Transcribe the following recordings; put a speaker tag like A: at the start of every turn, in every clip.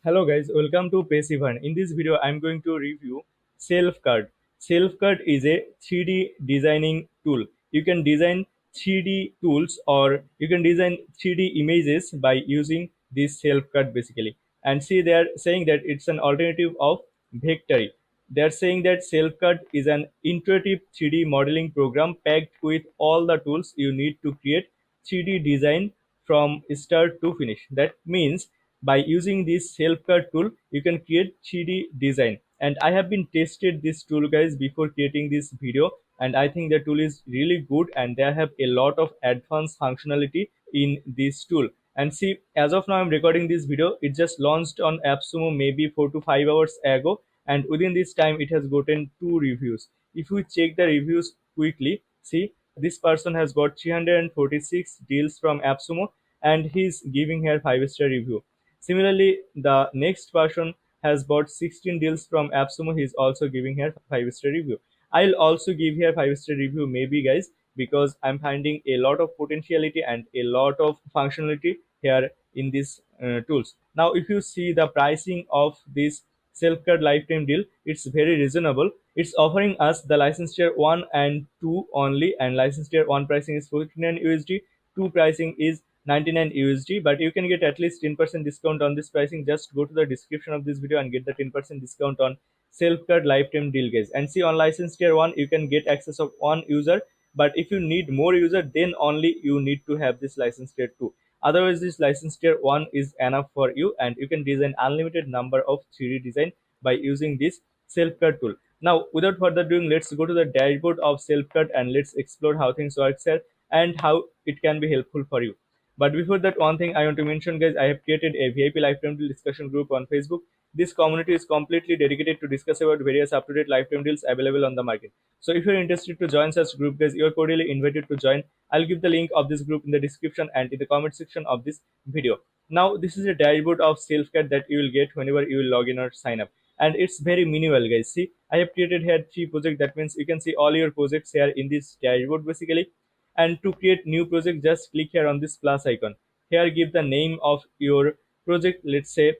A: Hello guys, welcome to Passivern. In this video, I'm going to review SelfCAD. SelfCAD is a 3D designing tool. You can design 3D tools or you can design 3D images by using this SelfCAD basically. And see, they are saying that it's an alternative of Vectary. They're saying that SelfCAD is an intuitive 3D modeling program packed with all the tools you need to create 3D design from start to finish. That means by using this SelfCAD tool, you can create 3D design. And I have been tested this tool guys before creating this video, and I think the tool is really good and they have a lot of advanced functionality in this tool. And see, as of now I'm recording this video, it just launched on AppSumo maybe 4 to 5 hours ago, and within this time it has gotten 2 reviews. If we check the reviews quickly, see, this person has got 346 deals from AppSumo and he's giving here 5-star review. Similarly, the next person has bought 16 deals from AppSumo. He's also giving here 5-star review. I'll also give here 5-star review maybe guys, because I'm finding a lot of potentiality and a lot of functionality here in these tools. Now, if you see the pricing of this SelfCAD lifetime deal, it's very reasonable. It's offering us the license tier 1 and 2 only, and license tier 1 pricing is 49 USD, 2 pricing is 99 USD, but you can get at least 10% discount on this pricing. Just go to the description of this video and get the 10% discount on SelfCAD lifetime deal guys. And see, on license tier 1 you can get access of 1 user, but if you need more user then only you need to have this license tier 2. Otherwise this license tier 1 is enough for you, and you can design unlimited number of 3D design by using this SelfCAD tool. Now without further ado, let's go to the dashboard of SelfCAD and let's explore how things work here and how it can be helpful for you. But before that, one thing I want to mention, guys, I have created a VIP lifetime deal discussion group on Facebook. This community is completely dedicated to discuss about various up-to-date lifetime deals available on the market. So if you're interested to join such group, guys, you're cordially invited to join. I'll give the link of this group in the description and in the comment section of this video. Now, this is a dashboard of SelfCAD that you will get whenever you will log in or sign up. And it's very minimal, guys. See, I have created here 3 projects. That means you can see all your projects here in this dashboard basically. And to create new project, just click here on this plus icon. Here give the name of your project. Let's say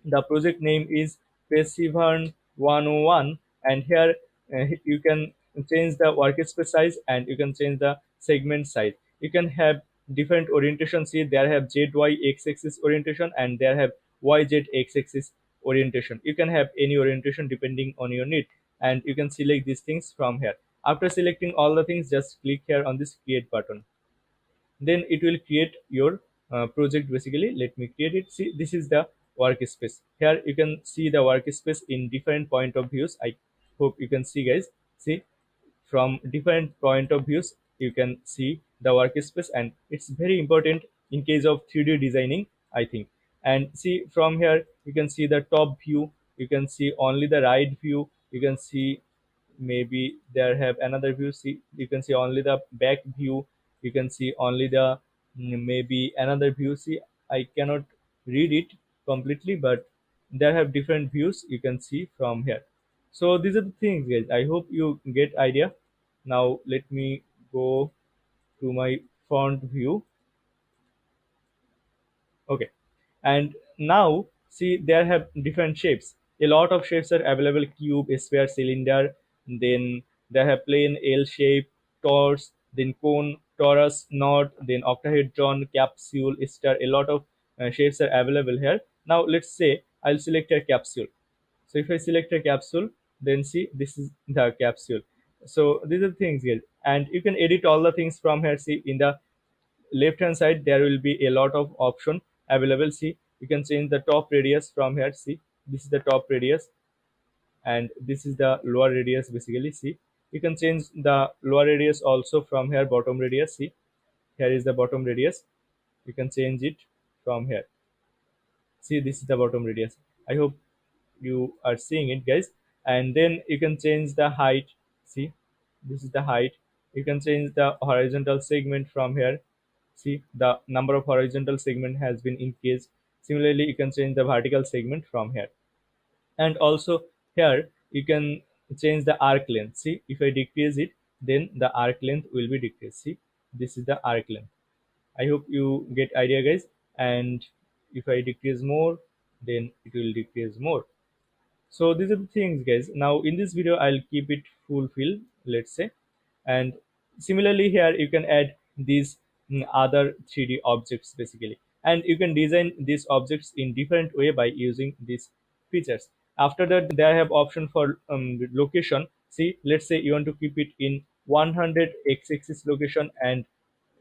A: the project name is Passivern 101, and here you can change the workspace size and you can change the segment size. You can have different orientations here. There have Z Y X axis orientation and there have Y Z X axis orientation. You can have any orientation depending on your need, and you can select these things from here. After selecting all the things, just click here on this create button. Then it will create your project basically. Let me create it. See, this is the workspace. Here you can see the workspace in different point of views. I hope you can see guys. See, from different point of views you can see the workspace, and it's very important in case of 3D designing, I think. And see, from here you can see the top view, you can see only the right view, you can see maybe there have another view. See, you can see only the back view, you can see only the maybe another view. See, I cannot read it completely, but there have different views you can see from here. So these are the things guys, I hope you get idea. Now let me go to my font view. Okay, and now see, there have different shapes. A lot of shapes are available: cube, sphere, cylinder. Then they have plane, L shape, torus, then cone, torus, knot, then octahedron, capsule, star. A lot of shapes are available here. Now let's say I'll select a capsule. So if I select a capsule, then see, this is the capsule. So these are the things here, and you can edit all the things from here. See, in the left hand side there will be a lot of option available. See, you can change the top radius from here. See, this is the top radius and this is the lower radius basically. See, you can change the lower radius also from here, bottom radius. See, here is the bottom radius, you can change it from here. See, this is the bottom radius. I hope you are seeing it guys. And then you can change the height. See, this is the height. You can change the horizontal segment from here. See, the number of horizontal segment has been increased. Similarly, you can change the vertical segment from here. And also here you can change the arc length. See, if I decrease it, then the arc length will be decreased. See, this is the arc length. I hope you get idea guys. And if I decrease more, then it will decrease more. So these are the things, guys. Now in this video I'll keep it fulfill, let's say. And similarly here you can add these other 3D objects basically, and you can design these objects in different way by using these features. After that they have option for location. See, let's say you want to keep it in 100 x-axis location and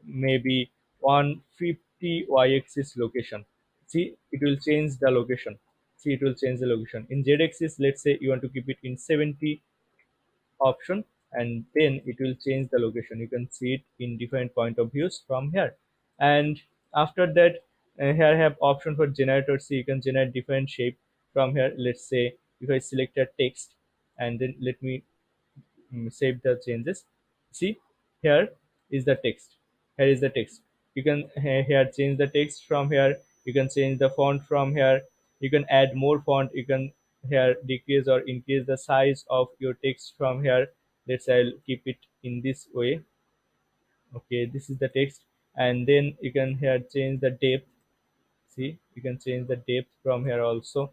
A: maybe 150 y-axis location. See, it will change the location. See, it will change the location. In z-axis, let's say you want to keep it in 70 option, and then it will change the location. You can see it in different point of views from here. And after that, here I have option for generator. See, you can generate different shape from here. Let's say if I select a text, and then let me save the changes. See, here is the text. Here is the text. You can here change the text from here. You can change the font from here. You can add more font. You can here decrease or increase the size of your text from here. Let's say I'll keep it in this way. Okay, this is the text, and then you can here change the depth. See, you can change the depth from here also.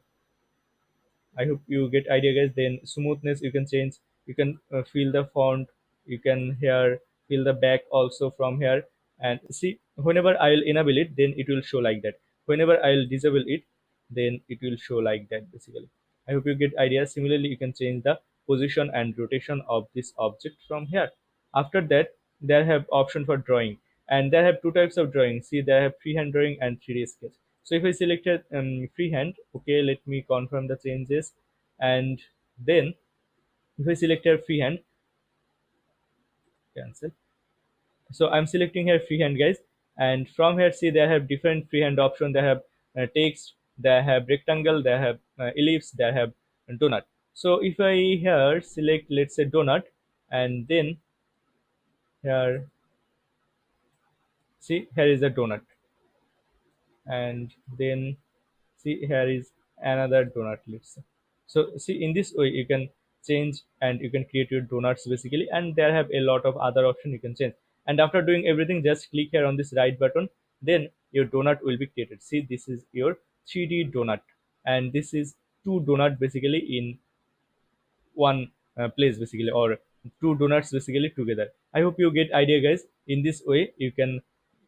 A: I hope you get idea, guys. Then smoothness you can change. You can feel the font. You can here feel the back also from here. And see, whenever I'll enable it, then it will show like that. Whenever I'll disable it, then it will show like that basically. I hope you get idea. Similarly, you can change the position and rotation of this object from here. After that, they have option for drawing, and they have two types of drawing. See, they have freehand drawing and 3D sketch. So if I selected freehand, okay, let me confirm the changes, and then if I selected freehand, cancel. So I'm selecting here freehand, guys, and from here, see, they have different freehand option. They have text, they have rectangle, they have ellipse, they have donut. So if I here select, let's say donut, and then here, see, here is a donut, and then see, here is another donut, let's say. So see, in this way you can change and you can create your donuts basically, and there have a lot of other options you can change. And after doing everything, just click here on this right button, then your donut will be created. See, this is your 3D donut, and this is two donut basically in one place basically, or two donuts basically together. I hope you get idea, guys. In this way you can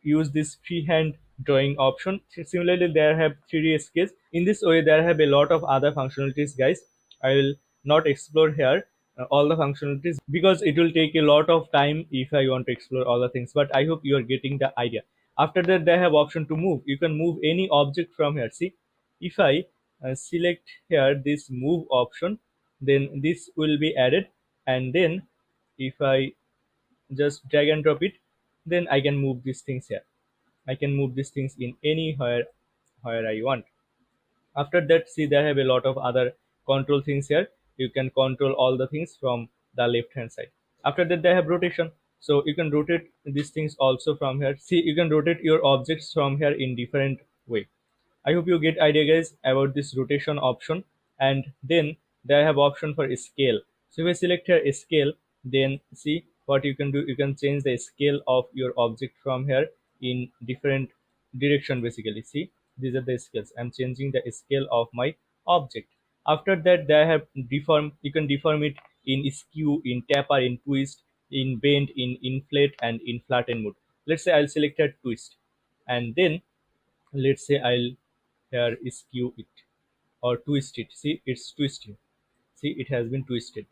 A: use this freehand drawing option. Similarly, there have 3D sketch. In this way there have a lot of other functionalities, guys. I will not explore here all the functionalities because it will take a lot of time if I want to explore all the things, but I hope you are getting the idea. After that, they have option to move. You can move any object from here. See, if I select here this move option, then this will be added, and then if I just drag and drop it, then I can move these things here. I can move these things in anywhere where I want. After that, see, they have a lot of other control things here. You can control all the things from the left hand side. After that, they have rotation, so you can rotate these things also from here. See, you can rotate your objects from here in different way. I hope you get idea, guys, about this rotation option. And then they have option for scale. So if I select here scale, then see what you can do. You can change the scale of your object from here in different direction basically. See, these are the scales. I'm changing the scale of my object. After that, they have deform. You can deform it in skew, in taper, in twist, in bend, in inflate, and in flatten mode. Let's say I'll select a twist, and then let's say I'll here skew it or twist it. See, it's twisting. See, it has been twisted.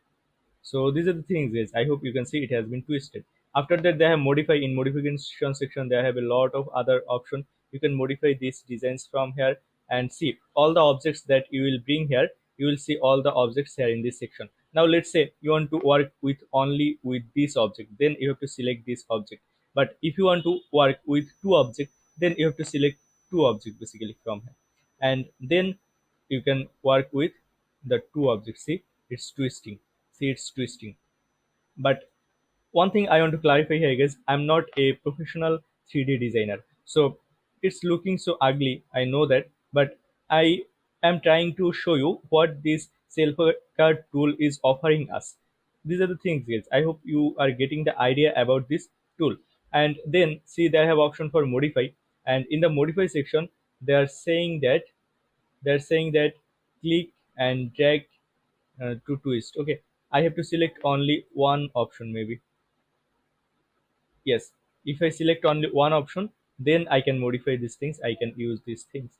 A: So these are the things, guys. I hope you can see it has been twisted. After that, they have modify. In modification section, they have a lot of other options. You can modify these designs from here, and see all the objects that you will bring here. You will see all the objects here in this section. Now let's say you want to work with only with this object, then you have to select this object. But if you want to work with two objects, then you have to select two objects basically from here, and then you can work with the two objects. See, it's twisting. See, it's twisting. But one thing I want to clarify here, guys, I'm not a professional 3D designer, so it's looking so ugly, I know that, but I am trying to show you what this SelfCAD tool is offering us. These are the things, guys. I hope you are getting the idea about this tool. And then see, they have option for modify, and in the modify section they are saying that they're saying that click and drag to twist. Okay, I have to select only one option maybe. Yes, if I select only one option, then I can modify these things, I can use these things.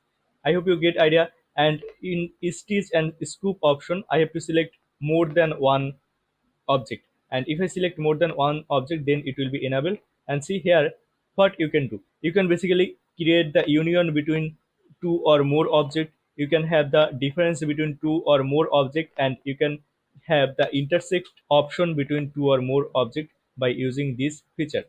A: I hope you get idea. And in stitch and scoop option, I have to select more than one object, and if I select more than one object, then it will be enabled. And see here what you can do, you can basically create the union between two or more object, you can have the difference between two or more object, and you can have the intersect option between two or more object by using this feature.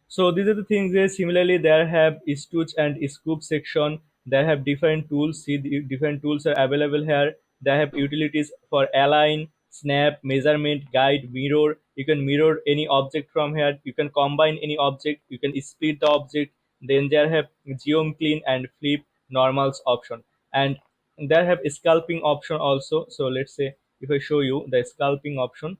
A: So these are the things there. Similarly, there have stitch and scoop section. They have different tools. See, the different tools are available here. They have utilities for align, snap, measurement, guide, mirror. You can mirror any object from here. You can combine any object. You can split the object. Then there have geom clean and flip normals option. And there have scalping option also. So let's say if I show you the scalping option,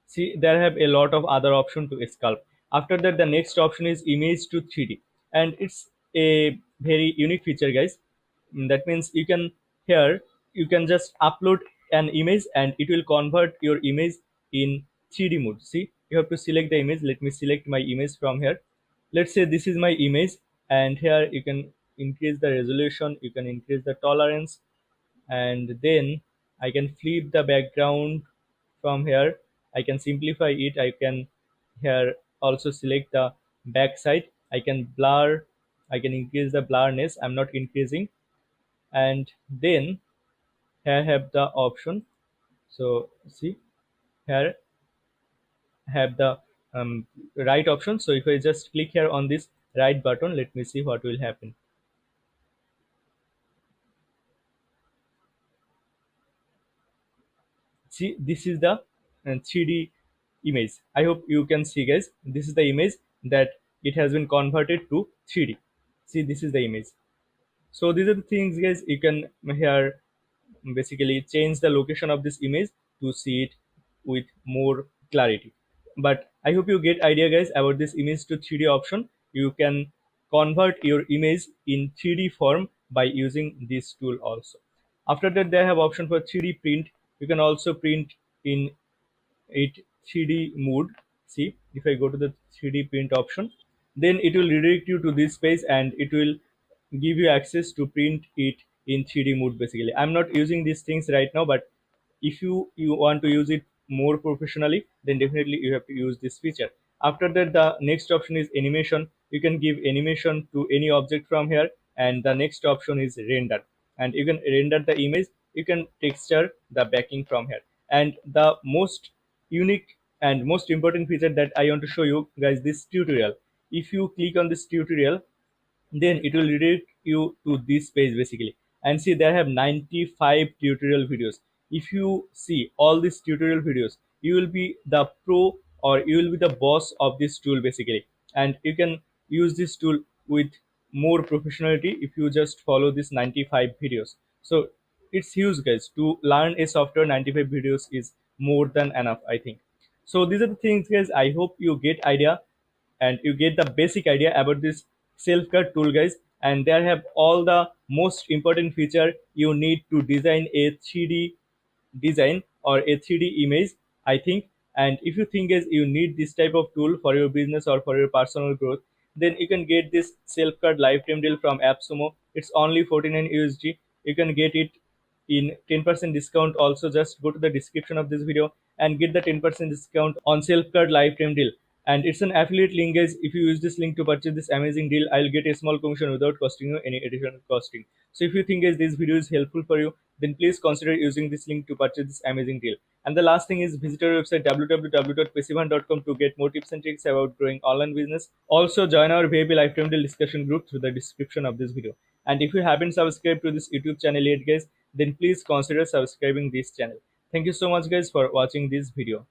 A: see, there have a lot of other option to sculpt. After that, the next option is image to 3D, and it's a very unique feature, guys. That means you can here you can just upload an image and it will convert your image in 3D mode. See, you have to select the image. Let me select my image from here. Let's say this is my image, and here you can increase the resolution, you can increase the tolerance, and then I can flip the background from here. I can simplify it. I can here also select the back side. I can blur, I can increase the blurriness, I'm not increasing. And then here I have the option. So see, here I have the right option. So if I just click here on this right button, let me see what will happen. See, this is the 3D image. I hope you can see, guys, this is the image that it has been converted to 3D. See, this is the image. So these are the things, guys, you can here basically change the location of this image to see it with more clarity. But I hope you get idea, guys, about this image to 3D option. You can convert your image in 3D form by using this tool also. After that, they have option for 3D print. You can also print in it 3D mode. See, if I go to the 3D print option, then it will redirect you to this page and it will give you access to print it in 3D mode. Basically, I'm not using these things right now, but if you want to use it more professionally, then definitely you have to use this feature. After that, the next option is animation. You can give animation to any object from here, and the next option is render, and you can render the image. You can texture the backing from here. And the most unique and most important feature that I want to show you, guys, this tutorial. If you click on this tutorial, then it will redirect you to this page basically. And see, there have 95 tutorial videos. If you see all these tutorial videos, you will be the pro, or you will be the boss of this tool basically. And you can use this tool with more professionality if you just follow this 95 videos. So it's huge, guys. To learn a software, 95 videos is more than enough, I think. So these are the things, guys. I hope you get idea and you get the basic idea about this self-cut tool, guys. And there have all the most important feature you need to design a 3D design or a 3D image, I think. And if you think as you need this type of tool for your business or for your personal growth, then you can get this self-cut lifetime deal from AppSumo. It's only 49 USD. You can get it in 10% discount. Also, just go to the description of this video and get the 10% discount on self-cut lifetime deal. And it's an affiliate link, guys. If you use this link to purchase this amazing deal, I'll get a small commission without costing you any additional costing. So if you think, guys, this video is helpful for you, then please consider using this link to purchase this amazing deal. And the last thing is visit our website www.passivern.com to get more tips and tricks about growing online business. Also join our VIP lifetime deal discussion group through the description of this video. And if you haven't subscribed to this YouTube channel yet, guys, then please consider subscribing this channel. Thank you so much, guys, for watching this video.